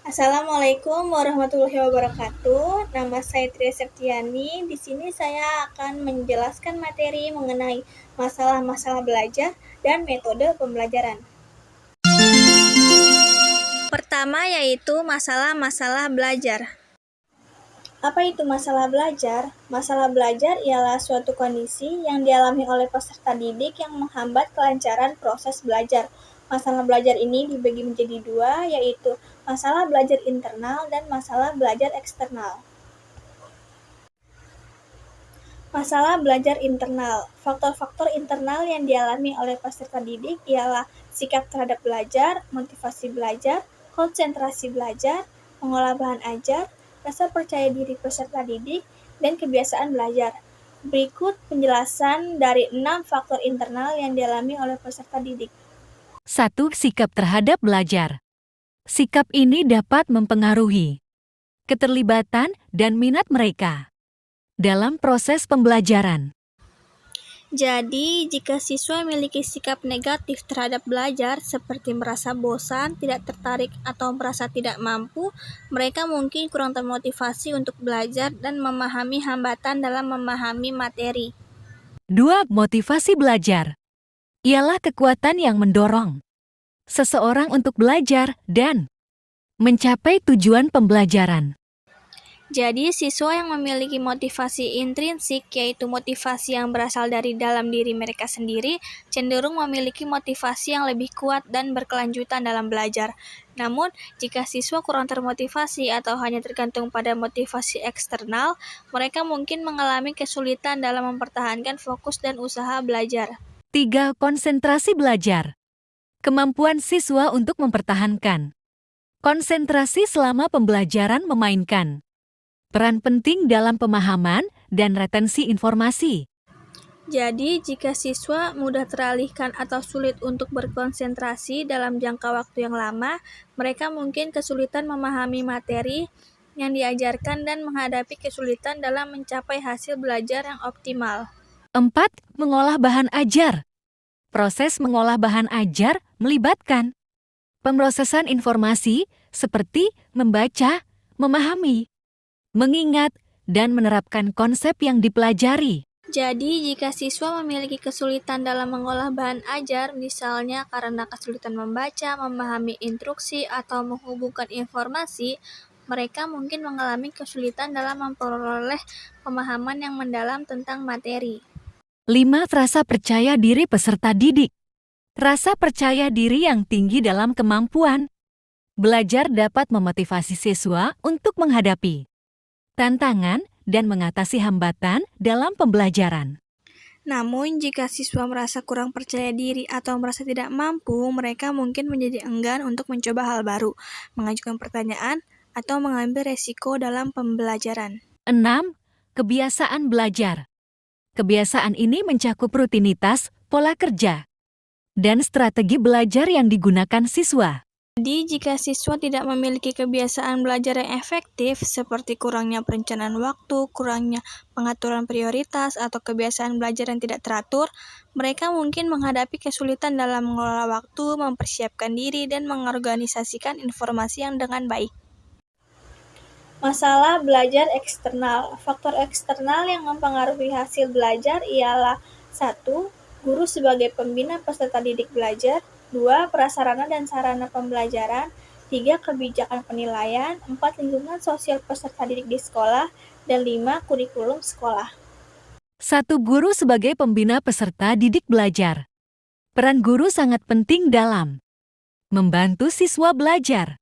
Assalamualaikum warahmatullahi wabarakatuh. Nama saya Tria Septiani. Di sini saya akan menjelaskan materi mengenai masalah-masalah belajar dan metode pembelajaran. Pertama yaitu masalah-masalah belajar. Apa itu masalah belajar? Masalah belajar ialah suatu kondisi yang dialami oleh peserta didik yang menghambat kelancaran proses belajar. Masalah belajar ini dibagi menjadi dua, yaitu masalah belajar internal dan masalah belajar eksternal. Masalah belajar internal. Faktor-faktor internal yang dialami oleh peserta didik ialah sikap terhadap belajar, motivasi belajar, konsentrasi belajar, mengolah bahan ajar, rasa percaya diri peserta didik, dan kebiasaan belajar. Berikut penjelasan dari 6 faktor internal yang dialami oleh peserta didik. 1. Sikap terhadap belajar. Sikap ini dapat mempengaruhi keterlibatan dan minat mereka dalam proses pembelajaran. Jadi, jika siswa memiliki sikap negatif terhadap belajar, seperti merasa bosan, tidak tertarik, atau merasa tidak mampu, mereka mungkin kurang termotivasi untuk belajar dan memahami hambatan dalam memahami materi. 2. Motivasi belajar. Ialah kekuatan yang mendorong seseorang untuk belajar dan mencapai tujuan pembelajaran. Jadi, siswa yang memiliki motivasi intrinsik, yaitu motivasi yang berasal dari dalam diri mereka sendiri, cenderung memiliki motivasi yang lebih kuat dan berkelanjutan dalam belajar. Namun, jika siswa kurang termotivasi atau hanya tergantung pada motivasi eksternal, mereka mungkin mengalami kesulitan dalam mempertahankan fokus dan usaha belajar. 3. Konsentrasi belajar. Kemampuan siswa untuk mempertahankan konsentrasi selama pembelajaran memainkan peran penting dalam pemahaman dan retensi informasi. Jadi, jika siswa mudah teralihkan atau sulit untuk berkonsentrasi dalam jangka waktu yang lama, mereka mungkin kesulitan memahami materi yang diajarkan dan menghadapi kesulitan dalam mencapai hasil belajar yang optimal. 4. Mengolah bahan ajar. Proses mengolah bahan ajar melibatkan pemrosesan informasi seperti membaca, memahami, mengingat, dan menerapkan konsep yang dipelajari. Jadi, jika siswa memiliki kesulitan dalam mengolah bahan ajar, misalnya karena kesulitan membaca, memahami instruksi, atau menghubungkan informasi, mereka mungkin mengalami kesulitan dalam memperoleh pemahaman yang mendalam tentang materi. 5. Rasa percaya diri peserta didik. Rasa percaya diri yang tinggi dalam kemampuan belajar dapat memotivasi siswa untuk menghadapi tantangan dan mengatasi hambatan dalam pembelajaran. Namun, jika siswa merasa kurang percaya diri atau merasa tidak mampu, mereka mungkin menjadi enggan untuk mencoba hal baru, mengajukan pertanyaan, atau mengambil resiko dalam pembelajaran. 6. Kebiasaan belajar. Kebiasaan ini mencakup rutinitas, pola kerja, dan strategi belajar yang digunakan siswa. Jadi, jika siswa tidak memiliki kebiasaan belajar yang efektif, seperti kurangnya perencanaan waktu, kurangnya pengaturan prioritas, atau kebiasaan belajar yang tidak teratur, mereka mungkin menghadapi kesulitan dalam mengelola waktu, mempersiapkan diri, dan mengorganisasikan informasi yang dengan baik. Masalah belajar eksternal. Faktor eksternal yang mempengaruhi hasil belajar ialah 1. Guru sebagai pembina peserta didik belajar, 2. Prasarana dan sarana pembelajaran, 3. Kebijakan penilaian, 4. Lingkungan sosial peserta didik di sekolah, dan 5. Kurikulum sekolah. 1. Guru sebagai pembina peserta didik belajar. Peran guru sangat penting dalam membantu siswa belajar.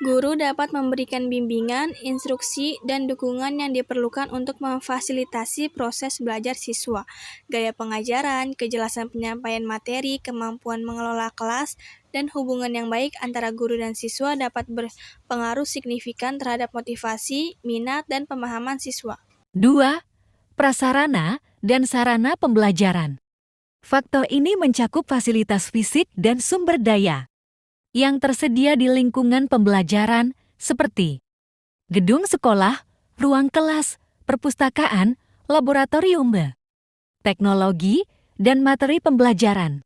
Guru dapat memberikan bimbingan, instruksi, dan dukungan yang diperlukan untuk memfasilitasi proses belajar siswa. Gaya pengajaran, kejelasan penyampaian materi, kemampuan mengelola kelas, dan hubungan yang baik antara guru dan siswa dapat berpengaruh signifikan terhadap motivasi, minat, dan pemahaman siswa. 2. Prasarana dan sarana pembelajaran. Faktor ini mencakup fasilitas fisik dan sumber daya yang tersedia di lingkungan pembelajaran seperti gedung sekolah, ruang kelas, perpustakaan, laboratorium, teknologi, dan materi pembelajaran.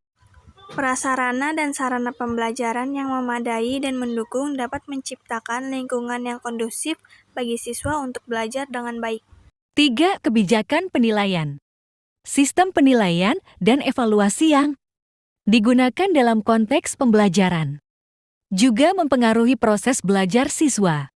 Prasarana dan sarana pembelajaran yang memadai dan mendukung dapat menciptakan lingkungan yang kondusif bagi siswa untuk belajar dengan baik. 3. Kebijakan penilaian. Sistem penilaian dan evaluasi yang digunakan dalam konteks pembelajaran juga mempengaruhi proses belajar siswa.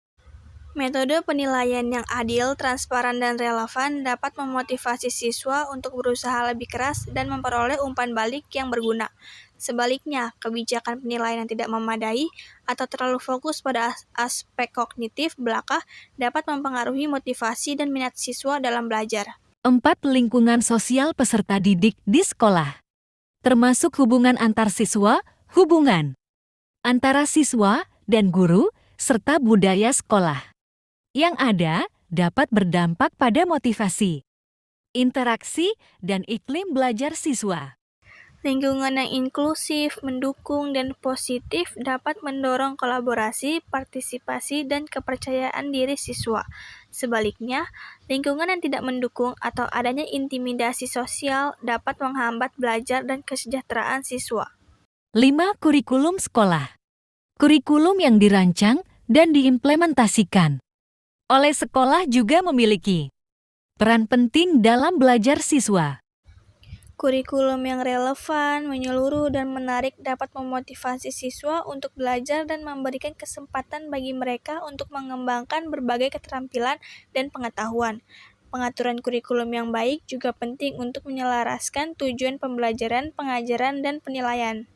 Metode penilaian yang adil, transparan, dan relevan dapat memotivasi siswa untuk berusaha lebih keras dan memperoleh umpan balik yang berguna. Sebaliknya, kebijakan penilaian yang tidak memadai atau terlalu fokus pada aspek kognitif belaka dapat mempengaruhi motivasi dan minat siswa dalam belajar. 4. Lingkungan sosial peserta didik di sekolah, termasuk hubungan antar siswa, hubungan antara siswa dan guru, serta budaya sekolah yang ada dapat berdampak pada motivasi, interaksi, dan iklim belajar siswa. Lingkungan yang inklusif, mendukung, dan positif dapat mendorong kolaborasi, partisipasi, dan kepercayaan diri siswa. Sebaliknya, lingkungan yang tidak mendukung atau adanya intimidasi sosial dapat menghambat belajar dan kesejahteraan siswa. 5. Kurikulum sekolah. Kurikulum yang dirancang dan diimplementasikan oleh sekolah juga memiliki peran penting dalam belajar siswa. Kurikulum yang relevan, menyeluruh, dan menarik dapat memotivasi siswa untuk belajar dan memberikan kesempatan bagi mereka untuk mengembangkan berbagai keterampilan dan pengetahuan. Pengaturan kurikulum yang baik juga penting untuk menyelaraskan tujuan pembelajaran, pengajaran, dan penilaian.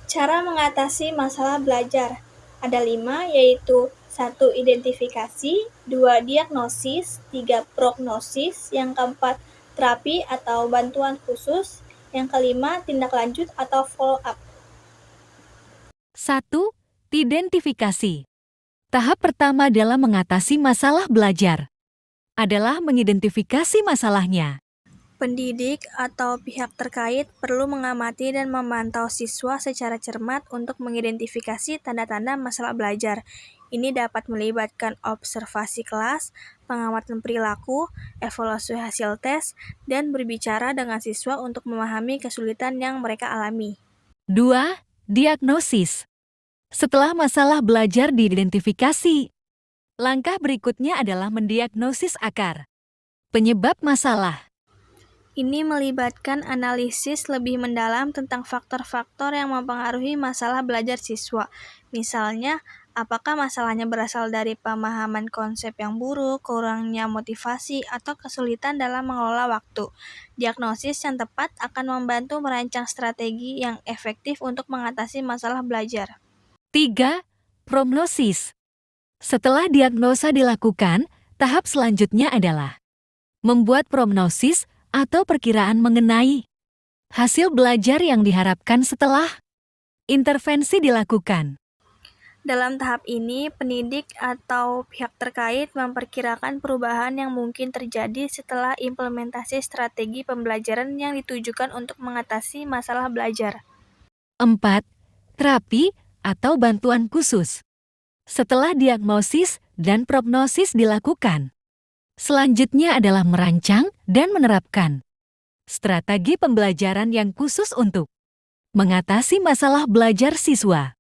Cara mengatasi masalah belajar ada 5, yaitu 1. Identifikasi, 2. Diagnosis, 3. Prognosis, yang keempat terapi atau bantuan khusus, yang kelima tindak lanjut atau follow up. 1. Identifikasi. Tahap pertama dalam mengatasi masalah belajar adalah mengidentifikasi masalahnya. Pendidik atau pihak terkait perlu mengamati dan memantau siswa secara cermat untuk mengidentifikasi tanda-tanda masalah belajar. Ini dapat melibatkan observasi kelas, pengamatan perilaku, evaluasi hasil tes, dan berbicara dengan siswa untuk memahami kesulitan yang mereka alami. 2. Diagnosis. Setelah masalah belajar diidentifikasi, langkah berikutnya adalah mendiagnosis akar penyebab masalah. Ini melibatkan analisis lebih mendalam tentang faktor-faktor yang mempengaruhi masalah belajar siswa. Misalnya, apakah masalahnya berasal dari pemahaman konsep yang buruk, kurangnya motivasi, atau kesulitan dalam mengelola waktu. Diagnosis yang tepat akan membantu merancang strategi yang efektif untuk mengatasi masalah belajar. 3. Prognosis. Setelah diagnosa dilakukan, tahap selanjutnya adalah membuat prognosis atau perkiraan mengenai hasil belajar yang diharapkan setelah intervensi dilakukan. Dalam tahap ini, pendidik atau pihak terkait memperkirakan perubahan yang mungkin terjadi setelah implementasi strategi pembelajaran yang ditujukan untuk mengatasi masalah belajar. 4. Terapi atau bantuan khusus. Setelah diagnosis dan prognosis dilakukan, selanjutnya adalah merancang dan menerapkan strategi pembelajaran yang khusus untuk mengatasi masalah belajar siswa.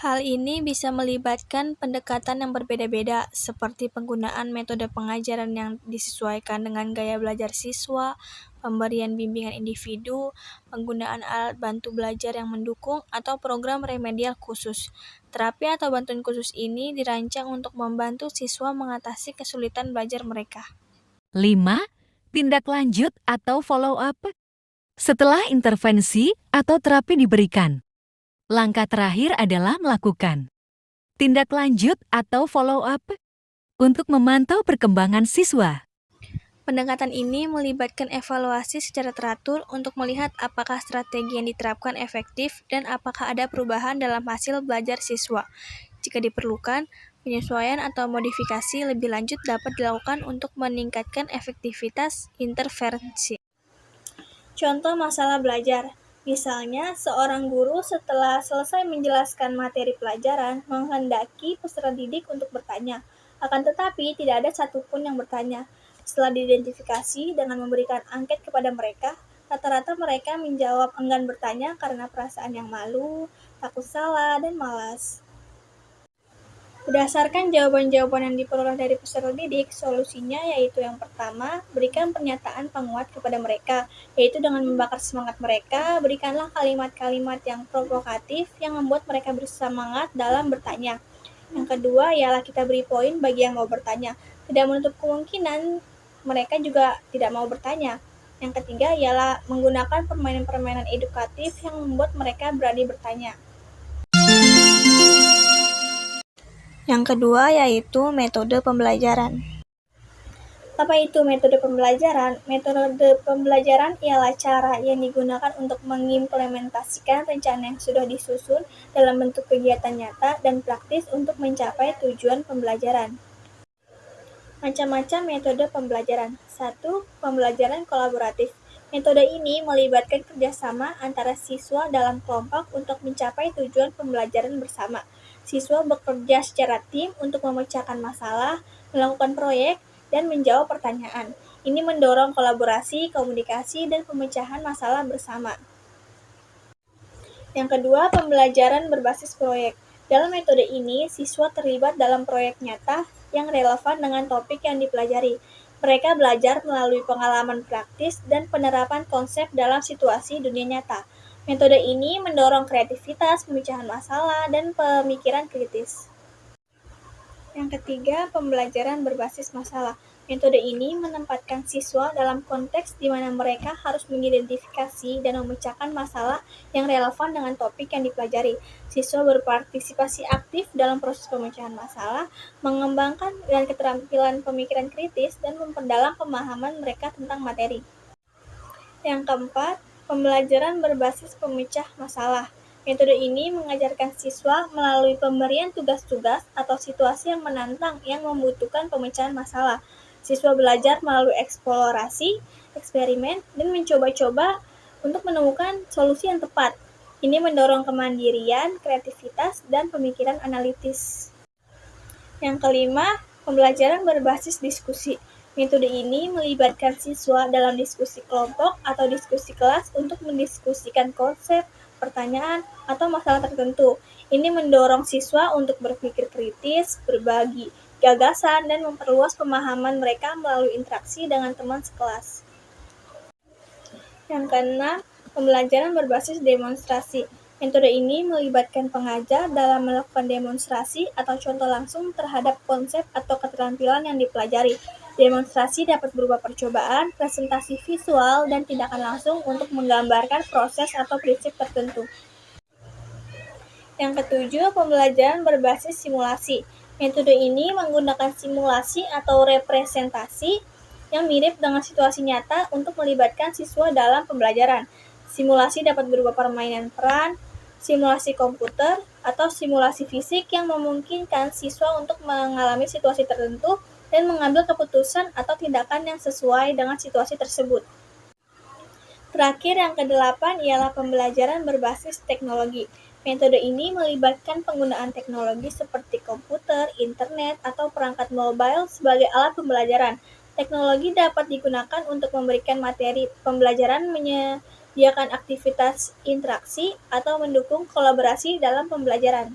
Hal ini bisa melibatkan pendekatan yang berbeda-beda, seperti penggunaan metode pengajaran yang disesuaikan dengan gaya belajar siswa, pemberian bimbingan individu, penggunaan alat bantu belajar yang mendukung, atau program remedial khusus. Terapi atau bantuan khusus ini dirancang untuk membantu siswa mengatasi kesulitan belajar mereka. 5. Tindak lanjut atau follow-up. Setelah intervensi atau terapi diberikan, langkah terakhir adalah melakukan tindak lanjut atau follow-up untuk memantau perkembangan siswa. Pendekatan ini melibatkan evaluasi secara teratur untuk melihat apakah strategi yang diterapkan efektif dan apakah ada perubahan dalam hasil belajar siswa. Jika diperlukan, penyesuaian atau modifikasi lebih lanjut dapat dilakukan untuk meningkatkan efektivitas intervensi. Contoh masalah belajar. Misalnya, seorang guru setelah selesai menjelaskan materi pelajaran menghendaki peserta didik untuk bertanya. Akan tetapi, tidak ada satupun yang bertanya. Setelah diidentifikasi dengan memberikan angket kepada mereka, Rata-rata mereka menjawab enggan bertanya karena perasaan yang malu, takut salah, dan malas. Berdasarkan jawaban-jawaban yang diperoleh dari peserta didik, solusinya yaitu yang pertama, berikan pernyataan penguat kepada mereka, yaitu dengan membakar semangat mereka, berikanlah kalimat-kalimat yang provokatif yang membuat mereka bersemangat dalam bertanya. Yang kedua, ialah kita beri poin bagi yang mau bertanya. Tidak menutup kemungkinan mereka juga tidak mau bertanya. Yang ketiga, ialah menggunakan permainan-permainan edukatif yang membuat mereka berani bertanya. Yang kedua yaitu metode pembelajaran. Apa itu metode pembelajaran? Metode pembelajaran ialah cara yang digunakan untuk mengimplementasikan rencana yang sudah disusun dalam bentuk kegiatan nyata dan praktis untuk mencapai tujuan pembelajaran. Macam-macam metode pembelajaran. 1. Pembelajaran kolaboratif. Metode ini melibatkan kerjasama antara siswa dalam kelompok untuk mencapai tujuan pembelajaran bersama. Siswa bekerja secara tim untuk memecahkan masalah, melakukan proyek, dan menjawab pertanyaan. Ini mendorong kolaborasi, komunikasi, dan pemecahan masalah bersama. Yang kedua, pembelajaran berbasis proyek. Dalam metode ini, siswa terlibat dalam proyek nyata yang relevan dengan topik yang dipelajari. Mereka belajar melalui pengalaman praktis dan penerapan konsep dalam situasi dunia nyata. Metode ini mendorong kreativitas, pemecahan masalah, dan pemikiran kritis. Yang ketiga, pembelajaran berbasis masalah. Metode ini menempatkan siswa dalam konteks di mana mereka harus mengidentifikasi dan memecahkan masalah yang relevan dengan topik yang dipelajari. Siswa berpartisipasi aktif dalam proses pemecahan masalah, mengembangkan dan keterampilan pemikiran kritis, dan memperdalam pemahaman mereka tentang materi. Yang keempat, pembelajaran berbasis pemecah masalah. Metode ini mengajarkan siswa melalui pemberian tugas-tugas atau situasi yang menantang yang membutuhkan pemecahan masalah. Siswa belajar melalui eksplorasi, eksperimen, dan mencoba-coba untuk menemukan solusi yang tepat. Ini mendorong kemandirian, kreativitas, dan pemikiran analitis. Yang kelima, pembelajaran berbasis diskusi. Metode ini melibatkan siswa dalam diskusi kelompok atau diskusi kelas untuk mendiskusikan konsep, pertanyaan, atau masalah tertentu. Ini mendorong siswa untuk berpikir kritis, berbagi gagasan, dan memperluas pemahaman mereka melalui interaksi dengan teman sekelas. Yang keenam, pembelajaran berbasis demonstrasi. Metode ini melibatkan pengajar dalam melakukan demonstrasi atau contoh langsung terhadap konsep atau keterampilan yang dipelajari. Demonstrasi dapat berupa percobaan, presentasi visual, dan tindakan langsung untuk menggambarkan proses atau prinsip tertentu. Yang ketujuh, pembelajaran berbasis simulasi. Metode ini menggunakan simulasi atau representasi yang mirip dengan situasi nyata untuk melibatkan siswa dalam pembelajaran. Simulasi dapat berupa permainan peran, simulasi komputer, atau simulasi fisik yang memungkinkan siswa untuk mengalami situasi tertentu dan mengambil keputusan atau tindakan yang sesuai dengan situasi tersebut. Terakhir, yang kedelapan ialah pembelajaran berbasis teknologi. Metode ini melibatkan penggunaan teknologi seperti komputer, internet, atau perangkat mobile sebagai alat pembelajaran. Teknologi dapat digunakan untuk memberikan materi pembelajaran, menyediakan aktivitas interaksi, atau mendukung kolaborasi dalam pembelajaran.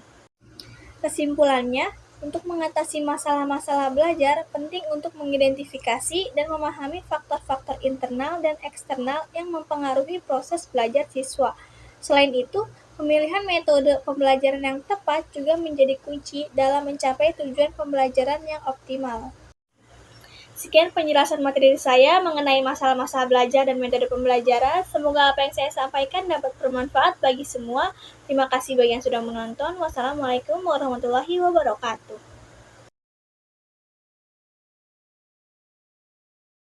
Kesimpulannya, untuk mengatasi masalah-masalah belajar, penting untuk mengidentifikasi dan memahami faktor-faktor internal dan eksternal yang mempengaruhi proses belajar siswa. Selain itu, pemilihan metode pembelajaran yang tepat juga menjadi kunci dalam mencapai tujuan pembelajaran yang optimal. Sekian penjelasan materi saya mengenai masalah-masalah belajar dan metode pembelajaran. Semoga apa yang saya sampaikan dapat bermanfaat bagi semua. Terima kasih bagi yang sudah menonton. Wassalamualaikum warahmatullahi wabarakatuh.